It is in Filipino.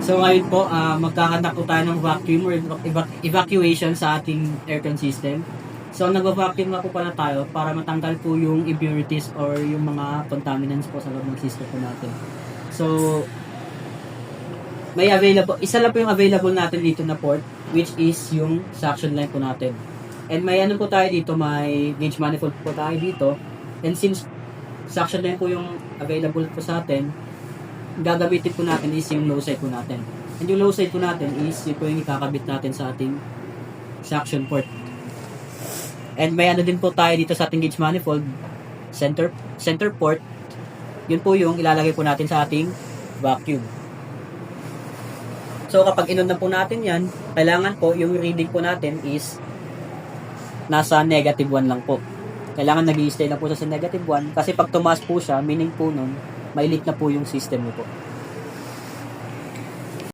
So ngayon po, magkakandak po tayo ng vacuum or evacuation sa ating aircon system. So nagva-vacuum nga po pala tayo para matanggal po yung impurities or yung mga contaminants po sa loob ng system po natin. So may available, isa lang po yung available natin dito na port, which is yung suction line po natin. And may ano po tayo dito, may gauge manifold po tayo dito. And since suction line po yung available po sa atin, gagamitin po natin is yung low side po natin. And yung low side po natin is yung po yung ikakabit natin sa ating suction port. And may ano din po tayo dito sa ating gauge manifold, center port. Yun po yung ilalagay po natin sa ating vacuum. So kapag inod na po natin yan, kailangan po yung reading po natin is nasa negative 1 lang po. Kailangan nag-i-stay lang po sa negative 1 kasi pag tumaas po siya, meaning po nun, may leak na po yung system niyo po.